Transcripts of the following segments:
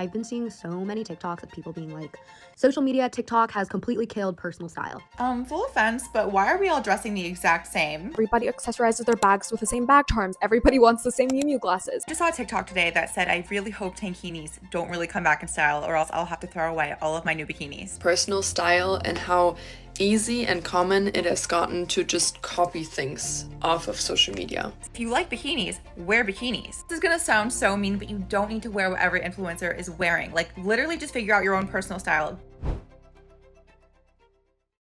I've been seeing so many TikToks of people being like, social media, TikTok has completely killed personal style. Full offense, but why are we all dressing the exact same? Everybody accessorizes their bags with the same bag charms. Everybody wants the same Miu Miu glasses. I just saw a TikTok today that said, I really hope tankinis don't really come back in style, or else I'll have to throw away all of my new bikinis. Personal style and how easy and common it has gotten to just copy things off of social media. If you like bikinis, wear bikinis. This is gonna sound so mean, but you don't need to wear what every influencer is wearing. Like, literally just figure out your own personal style.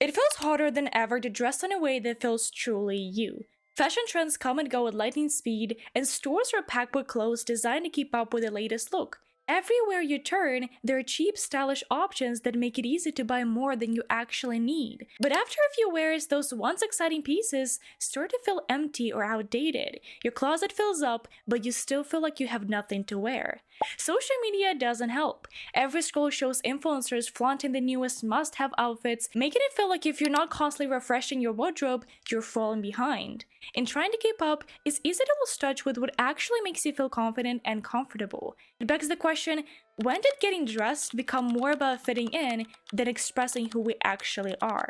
It feels harder than ever to dress in a way that feels truly you. Fashion trends come and go at lightning speed, and stores are packed with clothes designed to keep up with the latest look. Everywhere you turn, there are cheap, stylish options that make it easy to buy more than you actually need. But after a few wears, those once exciting pieces start to feel empty or outdated. Your closet fills up, but you still feel like you have nothing to wear. Social media doesn't help. Every scroll shows influencers flaunting the newest must-have outfits, making it feel like if you're not constantly refreshing your wardrobe, you're falling behind. In trying to keep up, it's easy to lose touch with what actually makes you feel confident and comfortable. It begs the question, when did getting dressed become more about fitting in than expressing who we actually are?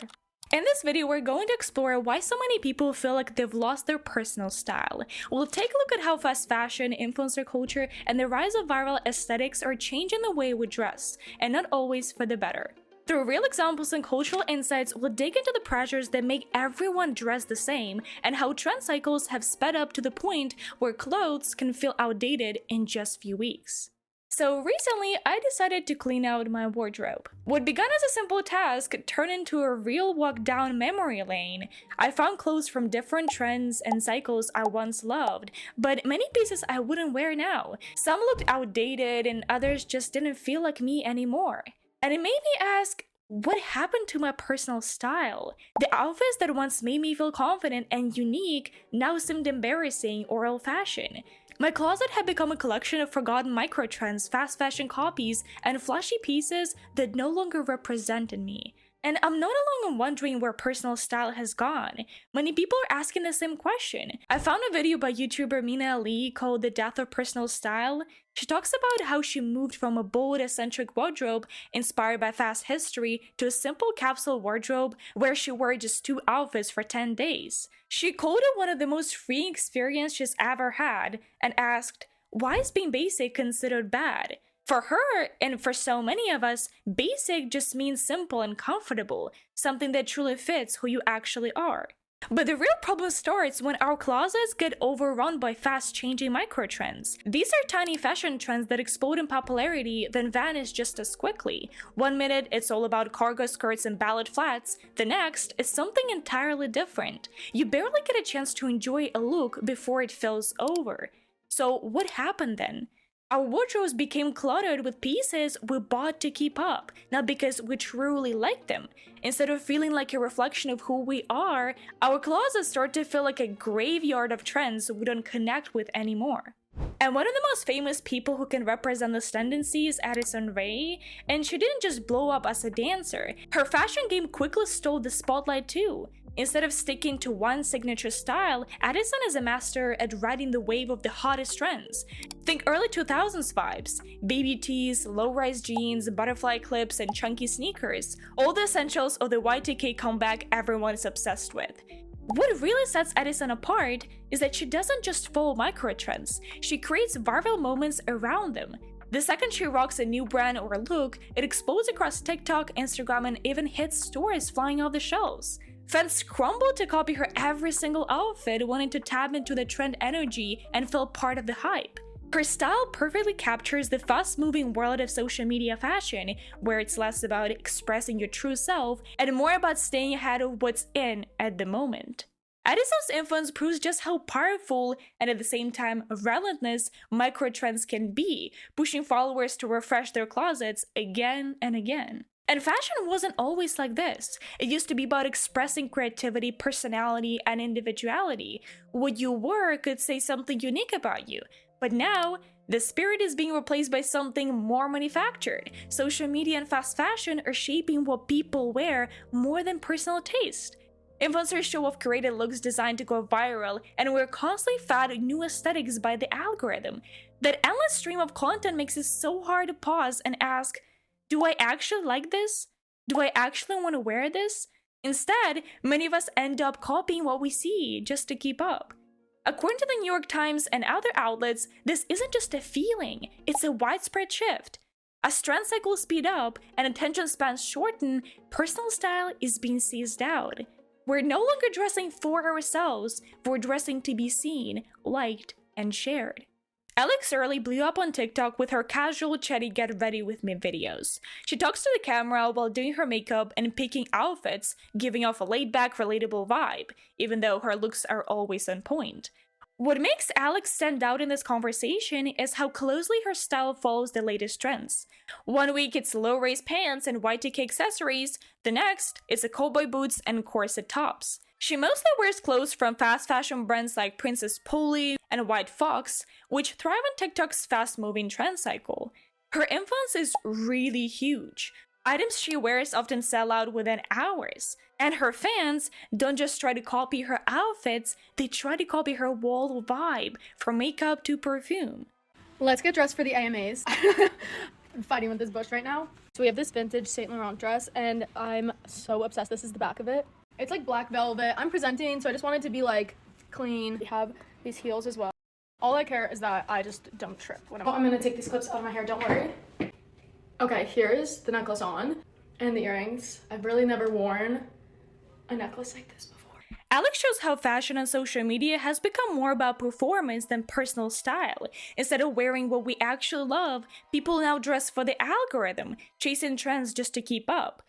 In this video, we're going to explore why so many people feel like they've lost their personal style. We'll take a look at how fast fashion, influencer culture, and the rise of viral aesthetics are changing the way we dress, and not always for the better. Through real examples and cultural insights, we'll dig into the pressures that make everyone dress the same, and how trend cycles have sped up to the point where clothes can feel outdated in just a few weeks. So recently, I decided to clean out my wardrobe. What began as a simple task turned into a real walk down memory lane. I found clothes from different trends and cycles I once loved, but many pieces I wouldn't wear now. Some looked outdated and others just didn't feel like me anymore. And it made me ask, what happened to my personal style? The outfits that once made me feel confident and unique now seemed embarrassing or old-fashioned. My closet had become a collection of forgotten micro-trends, fast fashion copies, and flashy pieces that no longer represented me. And I'm not alone in wondering where personal style has gone. Many people are asking the same question. I found a video by YouTuber Mina Ali called The Death of Personal Style. She talks about how she moved from a bold, eccentric wardrobe inspired by fast history to a simple capsule wardrobe where she wore just 2 outfits for 10 days. She called it one of the most freeing experiences she's ever had and asked, why is being basic considered bad? For her, and for so many of us, basic just means simple and comfortable, something that truly fits who you actually are. But the real problem starts when our closets get overrun by fast-changing micro-trends. These are tiny fashion trends that explode in popularity, then vanish just as quickly. One minute, it's all about cargo skirts and ballet flats. The next is something entirely different. You barely get a chance to enjoy a look before it feels over. So what happened then? Our wardrobes became cluttered with pieces we bought to keep up, not because we truly like them. Instead of feeling like a reflection of who we are, our closets start to feel like a graveyard of trends we don't connect with anymore. And one of the most famous people who can represent this tendency is Addison, and she didn't just blow up as a dancer. Her fashion game quickly stole the spotlight too. Instead of sticking to one signature style, Addison is a master at riding the wave of the hottest trends. Think early 2000s vibes, baby tees, low-rise jeans, butterfly clips, and chunky sneakers, all the essentials of the Y2K comeback everyone is obsessed with. What really sets Addison apart is that she doesn't just follow micro-trends, she creates viral moments around them. The second she rocks a new brand or look, it explodes across TikTok, Instagram, and even hits stores flying off the shelves. Fans crumble to copy her every single outfit, wanting to tap into the trend energy and feel part of the hype. Her style perfectly captures the fast-moving world of social media fashion, where it's less about expressing your true self and more about staying ahead of what's in at the moment. Addison's influence proves just how powerful and at the same time relentless micro-trends can be, pushing followers to refresh their closets again and again. And fashion wasn't always like this. It used to be about expressing creativity, personality, and individuality. What you wore could say something unique about you. But now, the spirit is being replaced by something more manufactured. Social media and fast fashion are shaping what people wear more than personal taste. Influencers show off curated looks designed to go viral, and we're constantly fed new aesthetics by the algorithm. That endless stream of content makes it so hard to pause and ask, do I actually like this? Do I actually want to wear this? Instead, many of us end up copying what we see just to keep up. According to the New York Times and other outlets, this isn't just a feeling, it's a widespread shift. As trend cycles speed up and attention spans shorten, personal style is being seized out. We're no longer dressing for ourselves, we're dressing to be seen, liked, and shared. Alix Earle blew up on TikTok with her casual chatty get ready with me videos. She talks to the camera while doing her makeup and picking outfits, giving off a laid-back, relatable vibe, even though her looks are always on point. What makes Alix stand out in this conversation is how closely her style follows the latest trends. One week it's low-waist pants and Y2K accessories, the next it's a cowboy boots and corset tops. She mostly wears clothes from fast fashion brands like Princess Polly and White Fox, which thrive on TikTok's fast-moving trend cycle. Her influence is really huge. Items she wears often sell out within hours, and her fans don't just try to copy her outfits, they try to copy her wall vibe, from makeup to perfume. Let's get dressed for the AMAs. I'm fighting with this bush right now. So we have this vintage Saint Laurent dress, and I'm so obsessed. This is the back of it. It's like black velvet. I'm presenting, so I just want it to be like clean. We have these heels as well. All I care is that I just don't trip when I'm gonna take these clips out of my hair, don't worry. Okay, here's the necklace on and the earrings. I've really never worn a necklace like this before. Alix shows how fashion on social media has become more about performance than personal style. Instead of wearing what we actually love, people now dress for the algorithm, chasing trends just to keep up.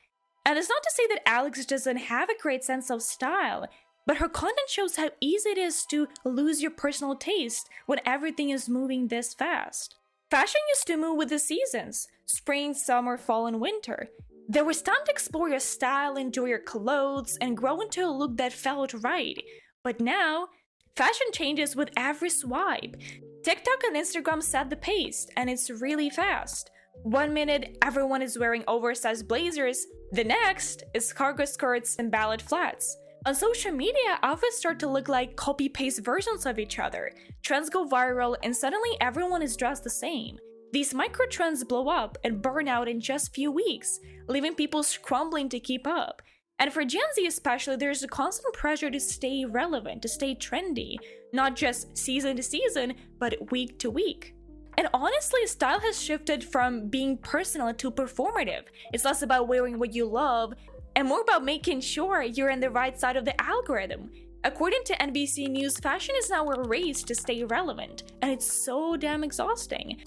And it's not to say that Alix doesn't have a great sense of style, but her content shows how easy it is to lose your personal taste when everything is moving this fast. Fashion used to move with the seasons, spring, summer, fall, and winter. There was time to explore your style, enjoy your clothes, and grow into a look that felt right. But now, fashion changes with every swipe. TikTok and Instagram set the pace, and it's really fast. One minute, everyone is wearing oversized blazers, the next is cargo skirts and ballet flats. On social media, outfits start to look like copy-paste versions of each other. Trends go viral, and suddenly everyone is dressed the same. These micro-trends blow up and burn out in just few weeks, leaving people scrambling to keep up. And for Gen Z especially, there's a constant pressure to stay relevant, to stay trendy, not just season to season, but week to week. And honestly, style has shifted from being personal to performative. It's less about wearing what you love and more about making sure you're in the right side of the algorithm. According to NBC News, fashion is now a race to stay relevant, and it's so damn exhausting.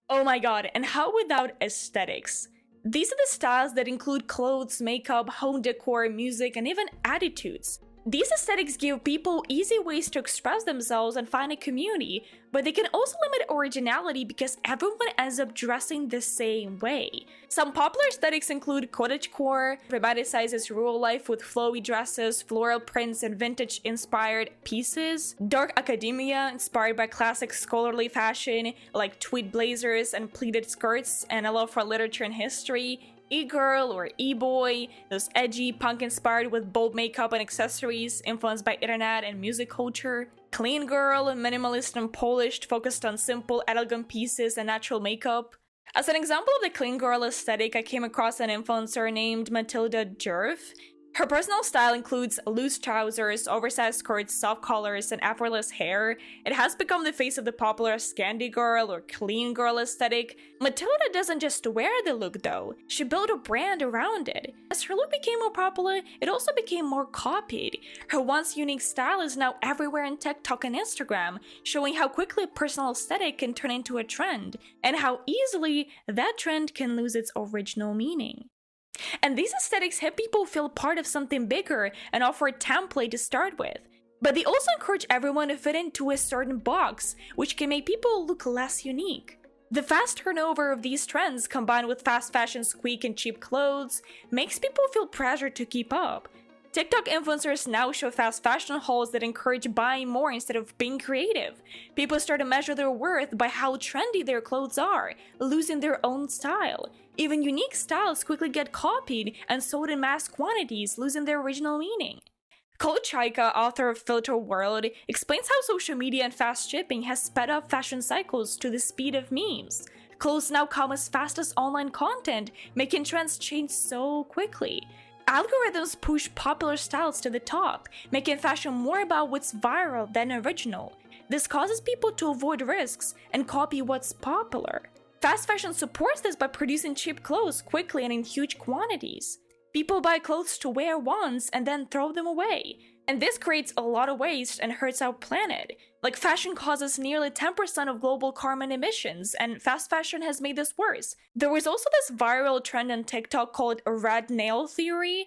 Oh my god, and how without aesthetics? These are the styles that include clothes, makeup, home decor, music, and even attitudes. These aesthetics give people easy ways to express themselves and find a community, but they can also limit originality because everyone ends up dressing the same way. Some popular aesthetics include cottagecore, romanticizes rural life with flowy dresses, floral prints, and vintage-inspired pieces, dark academia inspired by classic scholarly fashion like tweed blazers and pleated skirts, and a love for literature and history, e-girl or e-boy, those edgy, punk-inspired with bold makeup and accessories influenced by internet and music culture. Clean girl, minimalist and polished, focused on simple, elegant pieces and natural makeup. As an example of the clean girl aesthetic, I came across an influencer named Matilda Jerf. Her personal style includes loose trousers, oversized skirts, soft collars, and effortless hair. It has become the face of the popular Scandi girl or clean girl aesthetic. Matilda doesn't just wear the look though, she built a brand around it. As her look became more popular, it also became more copied. Her once unique style is now everywhere on TikTok and Instagram, showing how quickly a personal aesthetic can turn into a trend, and how easily that trend can lose its original meaning. And these aesthetics help people feel part of something bigger and offer a template to start with. But they also encourage everyone to fit into a certain box, which can make people look less unique. The fast turnover of these trends, combined with fast fashion squeak and cheap clothes, makes people feel pressure to keep up. TikTok influencers now show fast fashion hauls that encourage buying more instead of being creative. People start to measure their worth by how trendy their clothes are, losing their own style. Even unique styles quickly get copied and sold in mass quantities, losing their original meaning. Cold Chaika, author of Filter World, explains how social media and fast shipping has sped up fashion cycles to the speed of memes. Clothes now come as fast as online content, making trends change so quickly. Algorithms push popular styles to the top, making fashion more about what's viral than original. This causes people to avoid risks and copy what's popular. Fast fashion supports this by producing cheap clothes quickly and in huge quantities. People buy clothes to wear once and then throw them away. And this creates a lot of waste and hurts our planet. Like, fashion causes nearly 10% of global carbon emissions, and fast fashion has made this worse. There was also this viral trend on TikTok called a red nail theory,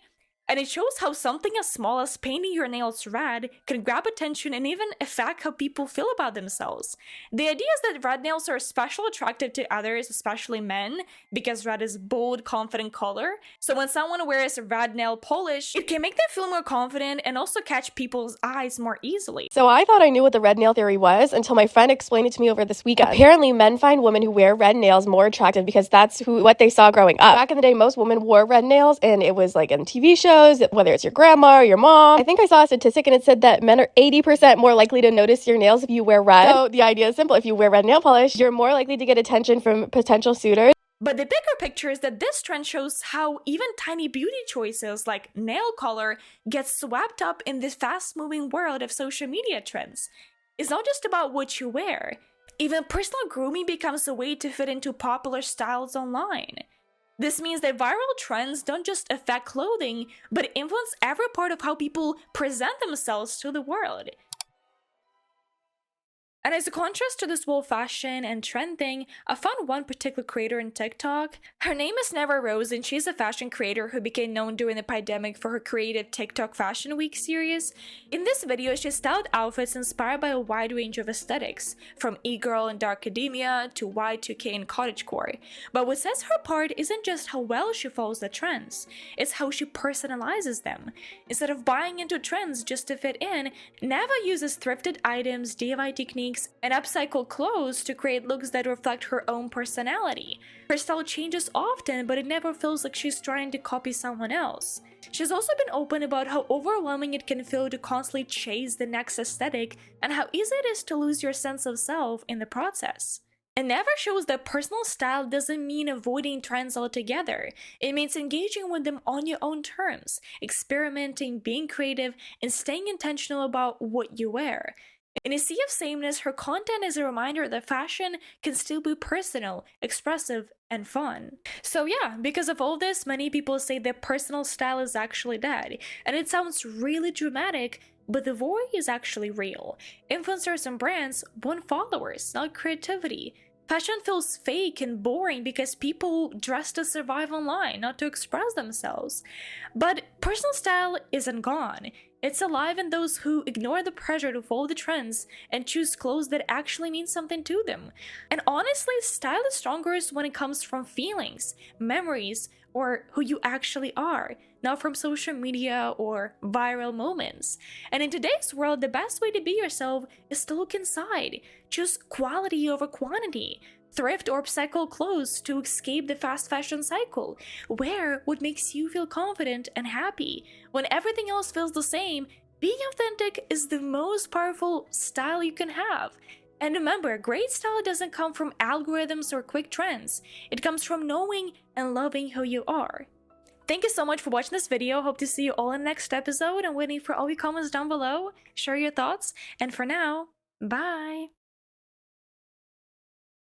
and it shows how something as small as painting your nails red can grab attention and even affect how people feel about themselves. The idea is that red nails are especially attractive to others, especially men, because red is a bold, confident color. So when someone wears red nail polish, it can make them feel more confident and also catch people's eyes more easily. So I thought I knew what the red nail theory was until my friend explained it to me over this weekend. Apparently, men find women who wear red nails more attractive because that's what they saw growing up. Back in the day, most women wore red nails, and it was like in TV shows, whether it's your grandma or your mom. I think I saw a statistic and it said that men are 80% more likely to notice your nails if you wear red. So the idea is simple. If you wear red nail polish, you're more likely to get attention from potential suitors. But the bigger picture is that this trend shows how even tiny beauty choices like nail color get swept up in this fast-moving world of social media trends. It's not just about what you wear. Even personal grooming becomes a way to fit into popular styles online. This means that viral trends don't just affect clothing, but influence every part of how people present themselves to the world. And as a contrast to this whole fashion and trend thing, I found one particular creator in TikTok. Her name is Nava Rose, and she's a fashion creator who became known during the pandemic for her creative TikTok Fashion Week series. In this video, she styled outfits inspired by a wide range of aesthetics, from e-girl and dark academia to Y2K and cottagecore. But what sets her apart isn't just how well she follows the trends, it's how she personalizes them. Instead of buying into trends just to fit in, Nava uses thrifted items, DIY techniques, and upcycle clothes to create looks that reflect her own personality. Her style changes often, but it never feels like she's trying to copy someone else. She's also been open about how overwhelming it can feel to constantly chase the next aesthetic and how easy it is to lose your sense of self in the process. It never shows that personal style doesn't mean avoiding trends altogether. It means engaging with them on your own terms, experimenting, being creative, and staying intentional about what you wear. In a sea of sameness, her content is a reminder that fashion can still be personal, expressive, and fun. So yeah, because of all this, many people say that personal style is actually dead, and it sounds really dramatic, but the void is actually real. Influencers and brands want followers, not creativity. Fashion feels fake and boring because people dress to survive online, not to express themselves. But personal style isn't gone. It's alive in those who ignore the pressure to follow the trends and choose clothes that actually mean something to them. And honestly, style is strongest when it comes from feelings, memories, or who you actually are, not from social media or viral moments. And in today's world, the best way to be yourself is to look inside. Choose quality over quantity. Thrift or upcycle clothes to escape the fast fashion cycle. Wear what makes you feel confident and happy. When everything else feels the same, being authentic is the most powerful style you can have. And remember, great style doesn't come from algorithms or quick trends. It comes from knowing and loving who you are. Thank you so much for watching this video. Hope to see you all in the next episode. I'm waiting for all your comments down below. Share your thoughts. And for now, bye!